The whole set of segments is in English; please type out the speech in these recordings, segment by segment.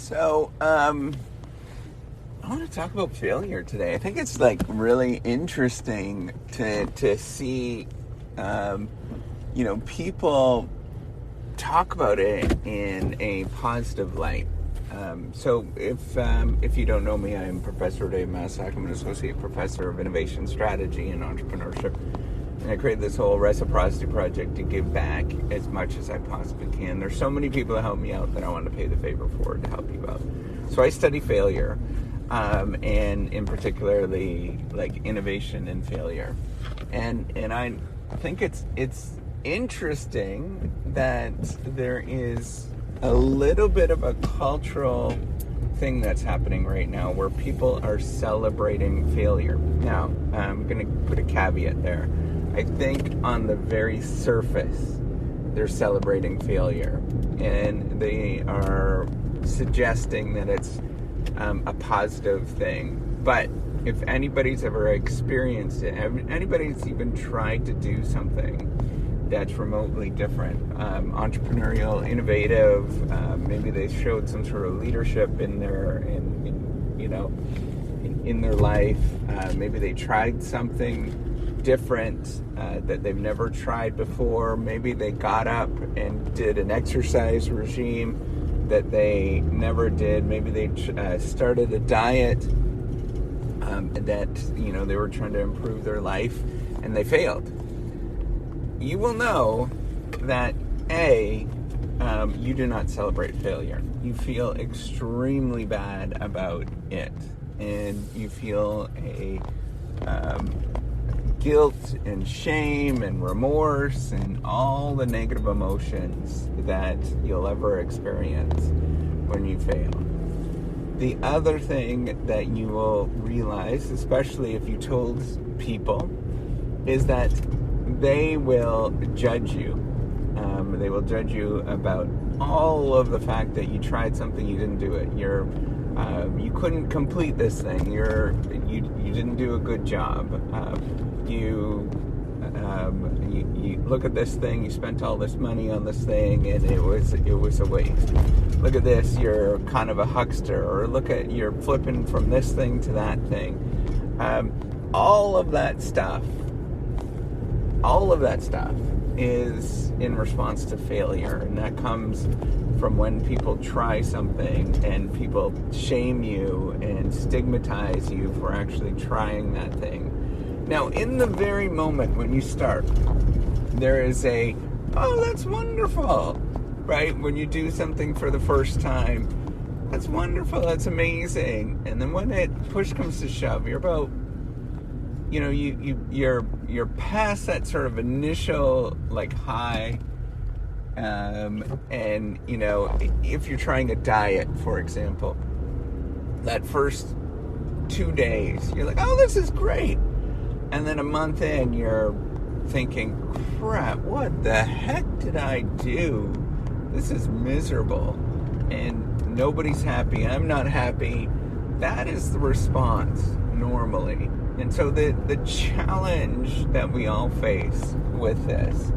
So, I want to talk about failure today. I think it's like really interesting to see, people talk about it in a positive light. So if you don't know me, I'm Professor Dave Massack. I'm an associate professor of innovation strategy and entrepreneurship. And I created this whole reciprocity project to give back as much as I possibly can. There's so many people that help me out that I want to pay the favor forward to help you out. So I study failure, and in particularly like innovation and failure. And I think it's interesting that there is a little bit of a cultural thing that's happening right now where people are celebrating failure. Now, I'm going to put a caveat there. I think on the very surface, they're celebrating failure, and they are suggesting that it's a positive thing. But if anybody's ever experienced it, anybody's even tried to do something that's remotely different, entrepreneurial, innovative, maybe they showed some sort of leadership in their life, maybe they tried something different that they've never tried before. Maybe they got up and did an exercise regime that they never did. Maybe they started a diet that they were trying to improve their life and they failed. You will know that you do not celebrate failure. You feel extremely bad about it, and you feel a guilt and shame and remorse and all the negative emotions that you'll ever experience when you fail. The other thing that you will realize, especially if you told people, is that they will judge you. They will judge you about all of the fact that you tried something, you didn't do it. You couldn't complete this thing. You didn't do a good job. You look at this thing. You spent all this money on this thing, and it was a waste. Look at this. You're kind of a huckster, or look at you're flipping from this thing to that thing. All of that stuff is in response to failure, and that comes from when people try something and people shame you and stigmatize you for actually trying that thing. Now, in the very moment when you start, there is oh, that's wonderful, right? When you do something for the first time, that's wonderful, that's amazing. And then when push comes to shove, you're about, you're past that sort of initial high, and if you're trying a diet, for example, that first 2 days, you're like, oh, this is great. And then a month in, you're thinking, crap, what the heck did I do? This is miserable. And nobody's happy. I'm not happy. That is the response normally. And so the challenge that we all face with this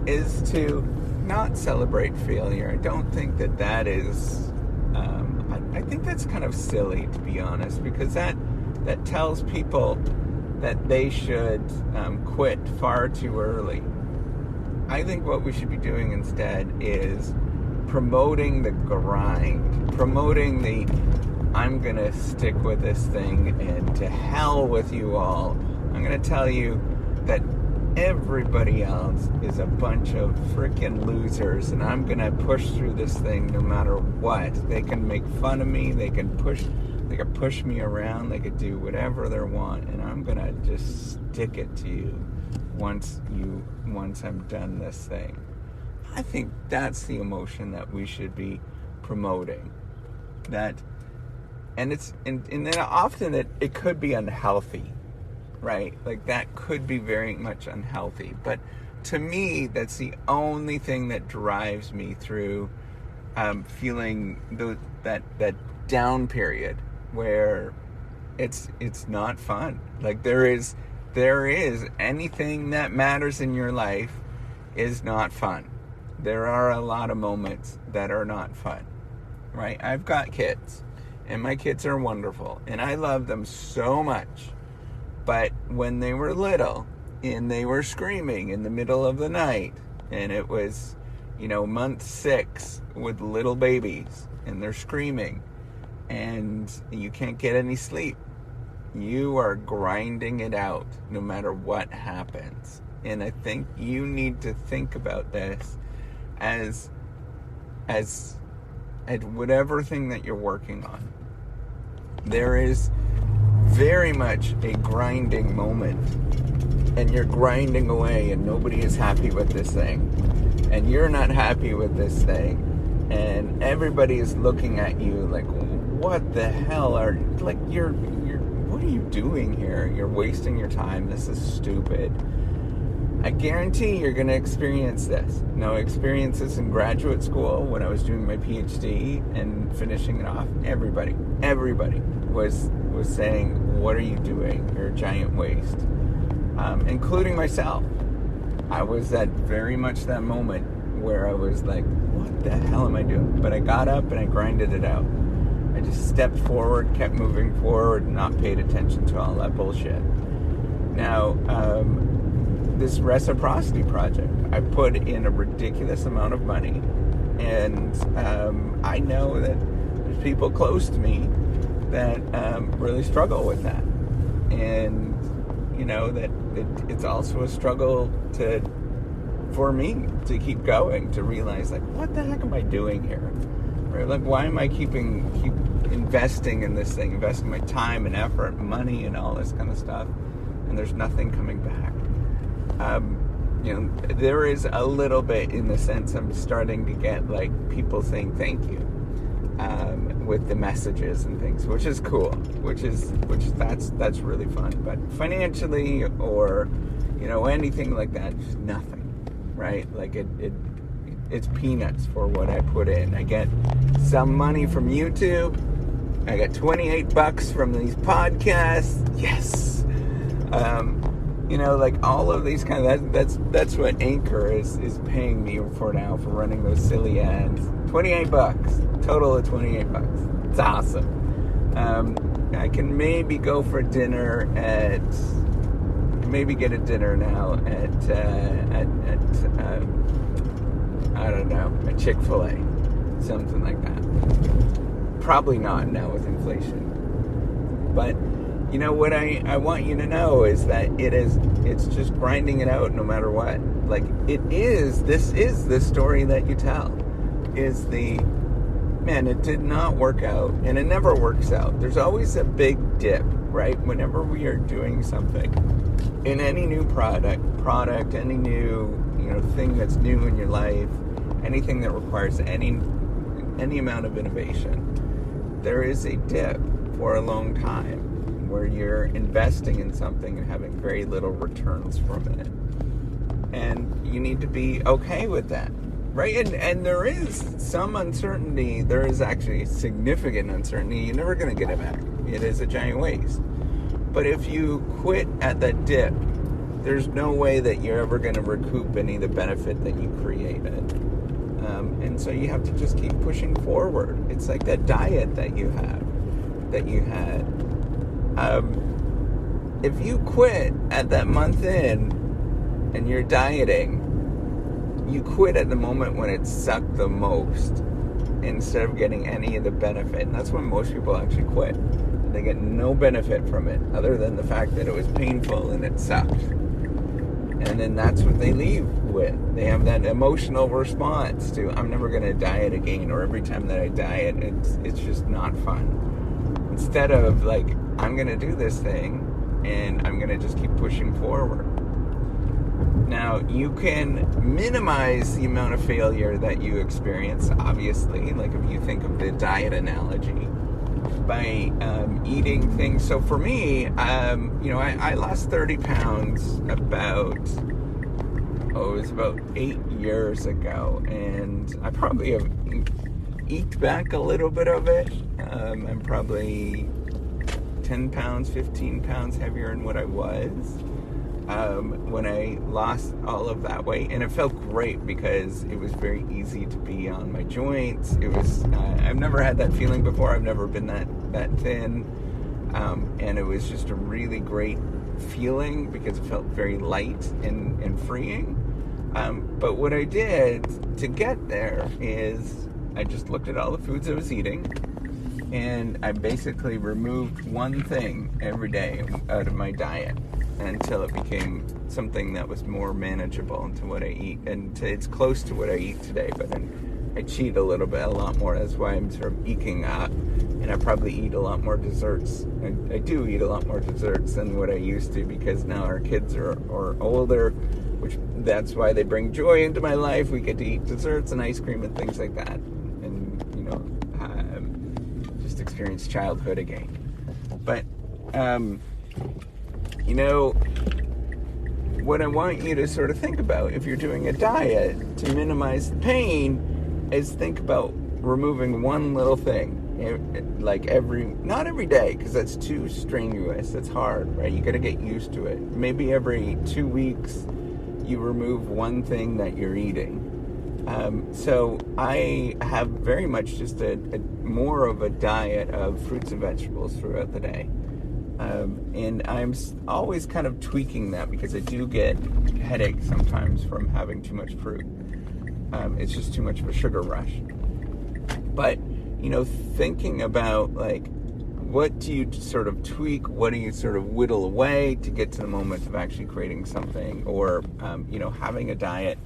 is to not celebrate failure. I don't think that is... I think that's kind of silly, to be honest, because that tells people that they should quit far too early. I think what we should be doing instead is promoting the grind, promoting the I'm going to stick with this thing and to hell with you all. I'm going to tell you that everybody else is a bunch of freaking losers, and I'm going to push through this thing no matter what. They can make fun of me, they can push me around, they could do whatever they want, and I'm going to just stick it to you once I'm done this thing. I think that's the emotion that we should be promoting. And then often it could be unhealthy, right? Like that could be very much unhealthy. But to me, that's the only thing that drives me through feeling that down period where it's not fun. Like there is anything that matters in your life is not fun. There are a lot of moments that are not fun. right? I've got kids, and my kids are wonderful, and I love them so much. But when they were little, and they were screaming in the middle of the night, and it was, month 6 with little babies, and they're screaming, and you can't get any sleep, you are grinding it out no matter what happens. And I think you need to think about this as at whatever thing that you're working on. There is very much a grinding moment, and you're grinding away, and nobody is happy with this thing, and you're not happy with this thing, and everybody is looking at you like, what the hell what are you doing here? You're wasting your time. This is stupid. I guarantee you're going to experience this. I experienced this in graduate school when I was doing my PhD and finishing it off. Everybody was saying, what are you doing? You're a giant waste. Including myself. I was at very much that moment where I was like, what the hell am I doing? But I got up and I grinded it out. I just stepped forward, kept moving forward, not paid attention to all that bullshit. Now, this reciprocity project, I put in a ridiculous amount of money, and I know that there's people close to me that really struggle with that, and that it's also a struggle for me to keep going, to realize, like, what the heck am I doing here? Right? Like, why am I keep investing in this thing, investing my time and effort and money and all this kind of stuff, and there's nothing coming back? There is a little bit, in the sense I'm starting to get like people saying thank you with the messages and things, which is cool, that's really fun. But financially, or anything like that, just nothing, right? Like it's peanuts for what I put in. I get some money from YouTube. I got $28 from these podcasts. Yes. Like all of these kind of, that's what Anchor is paying me for now, for running those silly ads. $28, total of $28. It's awesome. I can maybe go for dinner get a dinner now at I don't know, a Chick-fil-A, something like that. Probably not now with inflation, but what I want you to know is that it's just grinding it out no matter what. Like, this is the story that you tell. It did not work out, and it never works out. There's always a big dip, right? Whenever we are doing something, in any new product, any new, thing that's new in your life, anything that requires any amount of innovation, there is a dip for a long time, where you're investing in something and having very little returns from it. And you need to be okay with that, right? And there is some uncertainty. There is actually significant uncertainty. You're never going to get it back. It is a giant waste. But if you quit at that dip, there's no way that you're ever going to recoup any of the benefit that you created. And so you have to just keep pushing forward. It's like that diet that you had. If you quit at that month in and you're dieting, you quit at the moment when it sucked the most, instead of getting any of the benefit. And that's when most people actually quit. They get no benefit from it other than the fact that it was painful and it sucked. And then that's what they leave with. They have that emotional response to, I'm never going to diet again, or every time that I diet, it's just not fun. Instead of like, I'm going to do this thing and I'm going to just keep pushing forward. Now, you can minimize the amount of failure that you experience, obviously, like if you think of the diet analogy, by eating things. So for me, I lost 30 pounds it was about 8 years ago, and I probably have eked back a little bit of it. I'm probably 10 pounds, 15 pounds heavier than what I was. when I lost all of that weight, and it felt great because it was very easy to be on my joints. It was I've never had that feeling before. I've never been that thin, and it was just a really great feeling because it felt very light and freeing. But what I did to get there is I just looked at all the foods I was eating, and I basically removed one thing every day out of my diet until it became something that was more manageable into what I eat. And it's close to what I eat today, but then I cheat a lot more. That's why I'm sort of eking up, and I probably eat a lot more desserts. I do eat a lot more desserts than what I used to, because now our kids are older, which that's why they bring joy into my life. We get to eat desserts and ice cream and things like that, and just experience childhood again. But what I want you to sort of think about if you're doing a diet to minimize the pain is think about removing one little thing, like not every day, because that's too strenuous. That's hard, right? You got to get used to it. Maybe every 2 weeks you remove one thing that you're eating. So I have very much just a more of a diet of fruits and vegetables throughout the day. And I'm always kind of tweaking that because I do get headaches sometimes from having too much fruit. It's just too much of a sugar rush. But, thinking about like, what do you sort of tweak? What do you sort of whittle away to get to the moment of actually creating something, or, having a diet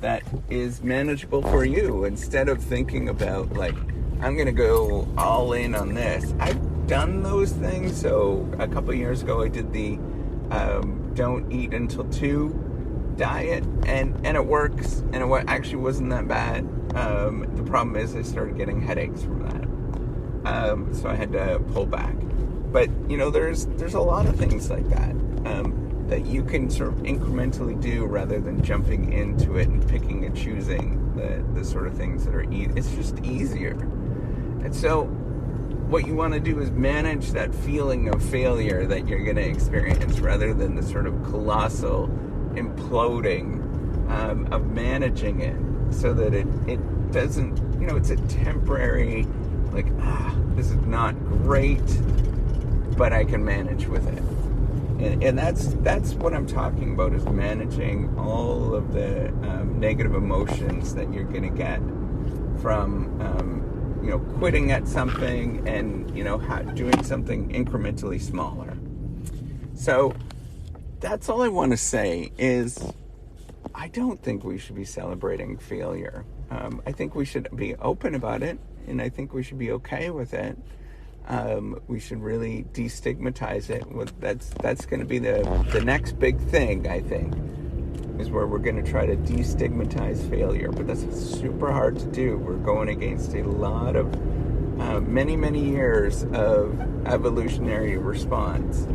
that is manageable for you, instead of thinking about like, I'm going to go all in on this. I've done those things. So a couple of years ago, I did the don't eat until 2 diet, and it works, and it actually wasn't that bad. The problem is I started getting headaches from that, so I had to pull back. But there's a lot of things like that that you can sort of incrementally do rather than jumping into it and picking and choosing the sort of things that are it's just easier. And so what you want to do is manage that feeling of failure that you're going to experience, rather than the sort of colossal imploding of managing it, so that it doesn't, it's a temporary, like, this is not great, but I can manage with it. And that's what I'm talking about, is managing all of the negative emotions that you're going to get from quitting at something, and doing something incrementally smaller. So that's all I want to say is, I don't think we should be celebrating failure. I think we should be open about it, and I think we should be okay with it. We should really destigmatize it. That's going to be the next big thing, I think, is where we're going to try to destigmatize failure. But that's super hard to do. We're going against a lot of many, many years of evolutionary response.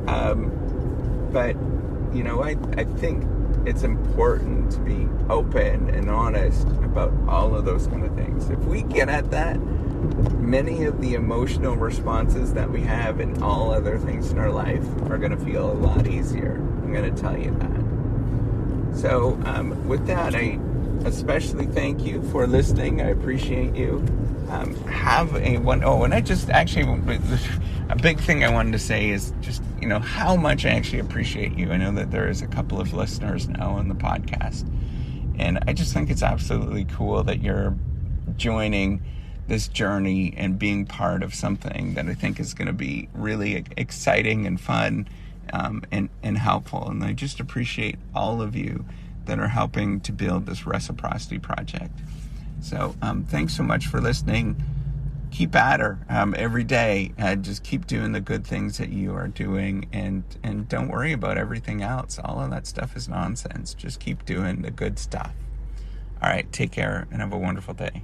But I think it's important to be open and honest about all of those kind of things. If we get at that, many of the emotional responses that we have in all other things in our life are going to feel a lot easier. I'm going to tell you that. So with that, I especially thank you for listening. I appreciate you. And I just actually, a big thing I wanted to say is just, how much I actually appreciate you. I know that there is a couple of listeners now on the podcast, and I just think it's absolutely cool that you're joining this journey and being part of something that I think is going to be really exciting and fun, and helpful. And I just appreciate all of you that are helping to build this reciprocity project. So thanks so much for listening. Keep at her every day. Just keep doing the good things that you are doing, and don't worry about everything else. All of that stuff is nonsense. Just keep doing the good stuff. All right, take care and have a wonderful day.